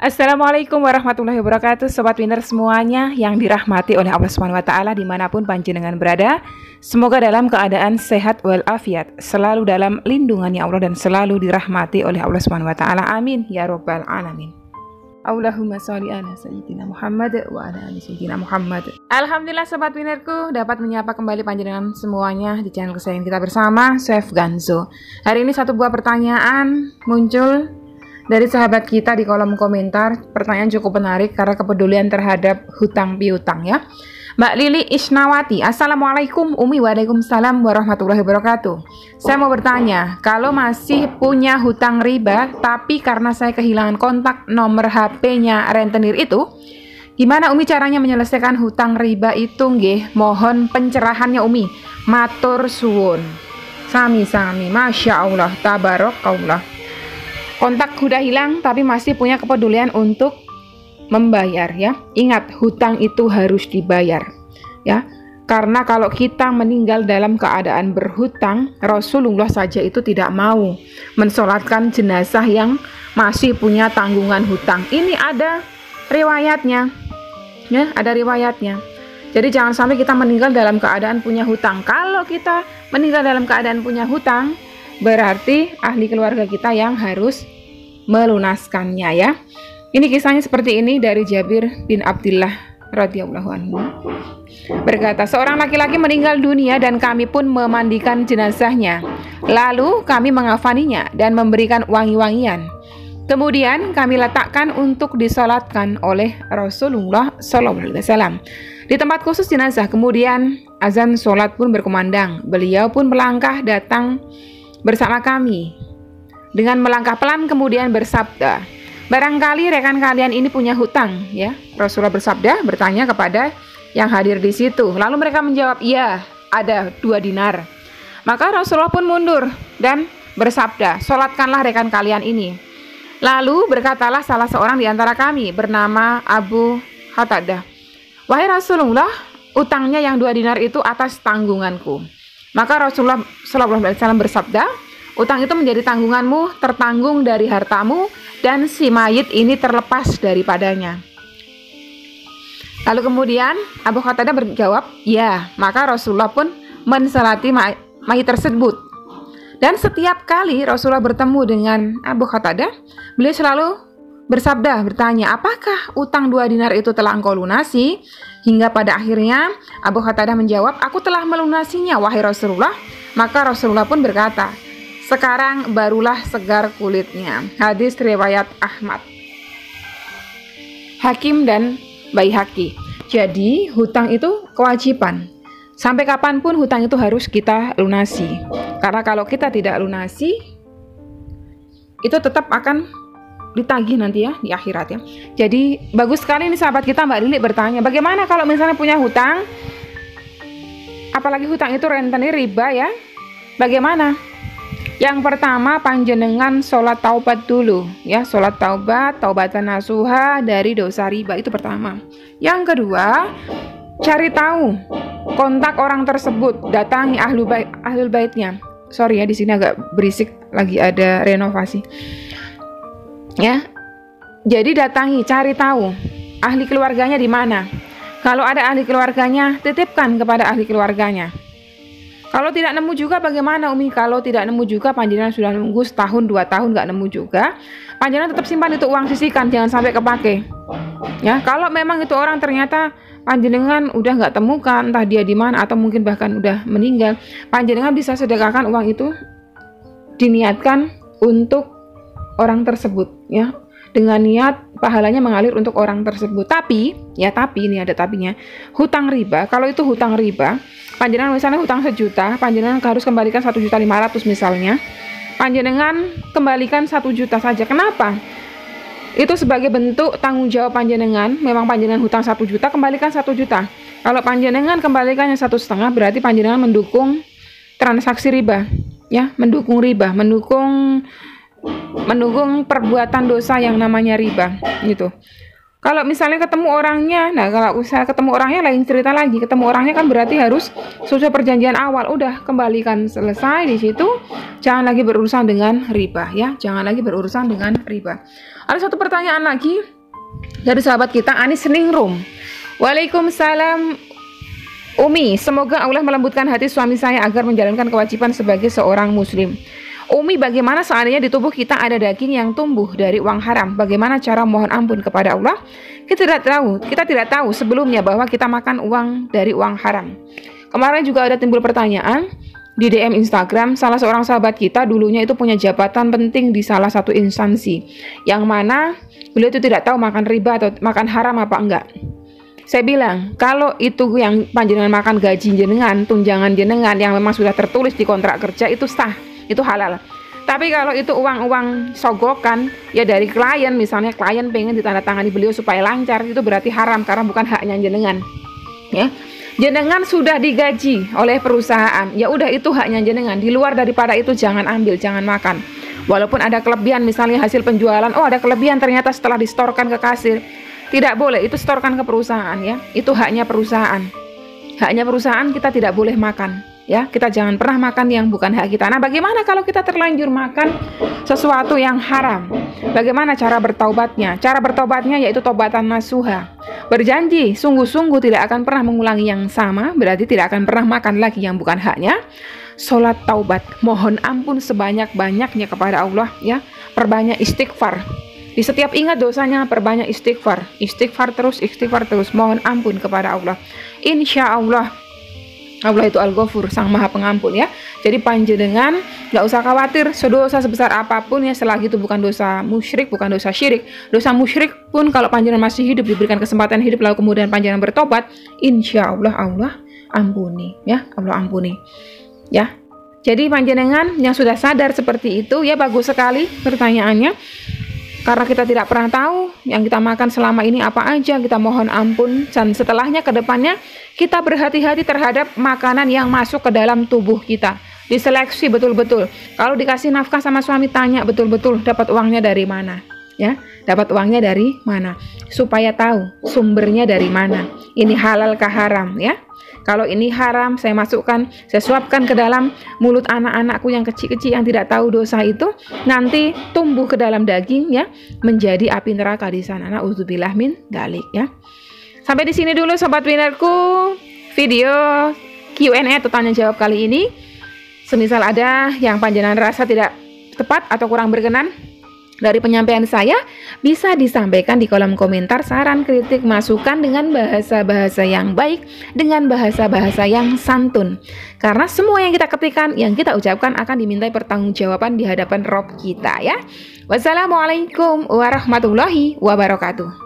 Assalamualaikum warahmatullahi wabarakatuh, Sobat Winner semuanya yang dirahmati oleh Allah Subhanahu wa Ta'ala dimanapun panjenengan berada. Semoga dalam keadaan sehat walafiat, selalu dalam lindungannya Allah dan selalu dirahmati oleh Allah Subhanahu wa Ta'ala. Amin ya Rabbal Alamin. Allahumma sholli ala sayyidina Muhammad wa ala ali sayyidina Muhammad. Alhamdulillah Sobat Winnerku dapat menyapa kembali panjenengan semuanya di channel kesayangan kita bersama, Chef Ganzo. Hari ini satu buah pertanyaan muncul dari sahabat kita di kolom komentar. Pertanyaan cukup menarik karena kepedulian terhadap hutang piutang ya. Mbak Lili Isnawati, Assalamualaikum Umi. Waalaikumsalam warahmatullahi wabarakatuh. Saya mau bertanya, kalau masih punya hutang riba tapi karena saya kehilangan kontak nomor HP-nya rentenir itu, gimana Umi caranya menyelesaikan hutang riba itu nggih? Mohon pencerahannya Umi. Matur suwun. Sami-sami. Masya Allah, tabarakallah. Kontak udah hilang tapi masih punya kepedulian untuk membayar ya. Ingat, hutang itu harus dibayar ya. Karena kalau kita meninggal dalam keadaan berhutang, Rasulullah saja itu tidak mau mensolatkan jenazah yang masih punya tanggungan hutang. Ini ada riwayatnya ya, ada riwayatnya. Jadi jangan sampai kita meninggal dalam keadaan punya hutang. Kalau kita meninggal dalam keadaan punya hutang, berarti ahli keluarga kita yang harus melunaskannya ya. Ini kisahnya seperti ini dari Jabir bin Abdullah radhiyallahu anhu. Berkata, seorang laki-laki meninggal dunia dan kami pun memandikan jenazahnya. Lalu kami mengafaninya dan memberikan wangi-wangian. Kemudian kami letakkan untuk disolatkan oleh Rasulullah SAW di tempat khusus jenazah. Kemudian azan solat pun berkumandang. Beliau pun melangkah datang bersama kami dengan melangkah pelan, kemudian bersabda, barangkali rekan kalian ini punya hutang ya. Rasulullah bersabda, bertanya kepada yang hadir di situ. Lalu mereka menjawab, iya, ada 2 dinar. Maka Rasulullah pun mundur dan bersabda, solatkanlah rekan kalian ini. Lalu berkatalah salah seorang di antara kami bernama Abu Qatadah, wahai Rasulullah, utangnya yang 2 dinar itu atas tanggunganku. Maka Rasulullah SAW bersabda, utang itu menjadi tanggunganmu, tertanggung dari hartamu, dan si mayit ini terlepas daripadanya. Lalu kemudian Abu Qatadah berjawab, ya. Maka Rasulullah pun mensolati mayit tersebut. Dan setiap kali Rasulullah bertemu dengan Abu Qatadah, beliau selalu bertanya, apakah utang 2 dinar itu telah engkau lunasi? Hingga pada akhirnya Abu Qatadah menjawab, aku telah melunasinya wahai Rasulullah. Maka Rasulullah pun berkata, sekarang barulah segar kulitnya. Hadis riwayat Ahmad, Hakim dan Baihaqi. Jadi hutang itu kewajiban. Sampai kapanpun hutang itu harus kita lunasi. Karena kalau kita tidak lunasi, itu tetap akan ditagih nanti ya di akhirat ya. Jadi bagus sekali ini sahabat kita Mbak Lili bertanya, bagaimana kalau misalnya punya hutang, apalagi hutang itu rentenir riba ya, bagaimana? Yang pertama, panjenengan sholat taubat dulu ya, sholat taubat, taubatan nasuha dari dosa riba, itu pertama. Yang kedua, cari tahu kontak orang tersebut, datangi ahlul baitnya. Sorry ya, di sini agak berisik, lagi ada renovasi ya. Jadi datangi, cari tahu ahli keluarganya di mana. Kalau ada ahli keluarganya, titipkan kepada ahli keluarganya. Kalau tidak nemu juga bagaimana Umi? Kalau tidak nemu juga, panjenengan sudah nunggu setahun 2 tahun nggak nemu juga, panjenengan tetap simpan itu uang, sisihkan, jangan sampai kepake ya. Kalau memang itu orang ternyata panjenengan udah nggak temukan, entah dia di mana atau mungkin bahkan udah meninggal, panjenengan bisa sedekahkan uang itu, diniatkan untuk orang tersebut ya, dengan niat pahalanya mengalir untuk orang tersebut. Tapi ini ada tapinya. Hutang riba, kalau itu hutang riba, panjenengan misalnya hutang 1 juta, panjenengan harus kembalikan 1.500.000 misalnya. Panjenengan kembalikan 1 juta saja. Kenapa? Itu sebagai bentuk tanggung jawab panjenengan. Memang panjenengan hutang 1 juta, kembalikan 1 juta. Kalau panjenengan kembalikannya 1,5, berarti panjenengan mendukung transaksi riba ya, mendukung riba, mendukung perbuatan dosa yang namanya riba gitu. Kalau misalnya ketemu orangnya, nah kalau usaha ketemu orangnya lain cerita lagi. Ketemu orangnya kan berarti harus sesuai perjanjian awal. Udah, kembalikan, selesai di situ. Jangan lagi berurusan dengan riba ya. Jangan lagi berurusan dengan riba. Ada satu pertanyaan lagi. dari sahabat kita Anis Ningrum. Waalaikumsalam Umi, semoga Allah melembutkan hati suami saya agar menjalankan kewajiban sebagai seorang muslim. Umi, bagaimana seandainya di tubuh kita ada daging yang tumbuh dari uang haram? Bagaimana cara mohon ampun kepada Allah? Kita tidak tahu sebelumnya bahwa kita makan uang dari uang haram. Kemarin juga ada timbul pertanyaan di DM Instagram, salah seorang sahabat kita dulunya itu punya jabatan penting di salah satu instansi, yang mana beliau itu tidak tahu makan riba atau makan haram apa enggak. Saya bilang, kalau itu yang panjenengan makan gaji jenengan, tunjangan jenengan yang memang sudah tertulis di kontrak kerja, itu sah, itu halal. Tapi kalau itu uang-uang sogokan, ya dari klien, misalnya klien pengen ditandatangani beliau supaya lancar, itu berarti haram karena bukan haknya jenengan. Ya, jenengan sudah digaji oleh perusahaan, ya udah itu haknya jenengan. Di luar daripada itu jangan ambil, jangan makan. Walaupun ada kelebihan, misalnya hasil penjualan, oh ada kelebihan ternyata setelah distorkan ke kasir. Tidak boleh, itu setorkan ke perusahaan ya. Itu haknya perusahaan. Haknya perusahaan, kita tidak boleh makan ya. Kita jangan pernah makan yang bukan hak kita. Nah, bagaimana kalau kita terlanjur makan sesuatu yang haram? Bagaimana cara bertaubatnya? Cara bertaubatnya yaitu taubatan nasuha. Berjanji sungguh-sungguh tidak akan pernah mengulangi yang sama, berarti tidak akan pernah makan lagi yang bukan haknya. Sholat taubat, mohon ampun sebanyak-banyaknya kepada Allah ya. Perbanyak istighfar. Di setiap ingat dosanya, perbanyak istighfar. Istighfar terus, mohon ampun kepada Allah. Insya Allah, Allah itu Al-Ghafur, Sang Maha Pengampun ya. Jadi panjenengan nggak usah khawatir, sedosa sebesar apapun ya, selagi itu bukan dosa musyrik, bukan dosa syirik. Dosa musyrik pun kalau panjenengan masih hidup, diberikan kesempatan hidup, lalu kemudian panjenengan bertobat, insya Allah, Allah ampuni ya, Allah ampuni ya. Jadi panjenengan yang sudah sadar seperti itu ya, bagus sekali pertanyaannya. Karena kita tidak pernah tahu yang kita makan selama ini apa aja, kita mohon ampun. Dan setelahnya ke depannya kita berhati-hati terhadap makanan yang masuk ke dalam tubuh kita. Diseleksi betul-betul. Kalau dikasih nafkah sama suami, tanya betul-betul dapat uangnya dari mana. Ya, dapat uangnya dari mana. Supaya tahu sumbernya dari mana. Ini halal kah haram ya. Kalau ini haram, saya masukkan, saya suapkan ke dalam mulut anak-anakku yang kecil-kecil yang tidak tahu dosa itu, nanti tumbuh ke dalam daging ya, menjadi api neraka di sana. Na'udzubillah min dzalik ya. Sampai di sini dulu sobat winerku video Q&A atau tanya jawab kali ini. Semisal ada yang panjenengan rasa tidak tepat atau kurang berkenan dari penyampaian saya, bisa disampaikan di kolom komentar saran, kritik, masukan dengan bahasa-bahasa yang baik, dengan bahasa-bahasa yang santun. Karena semua yang kita ketikkan, yang kita ucapkan akan dimintai pertanggungjawaban di hadapan Rob kita ya. Wassalamualaikum warahmatullahi wabarakatuh.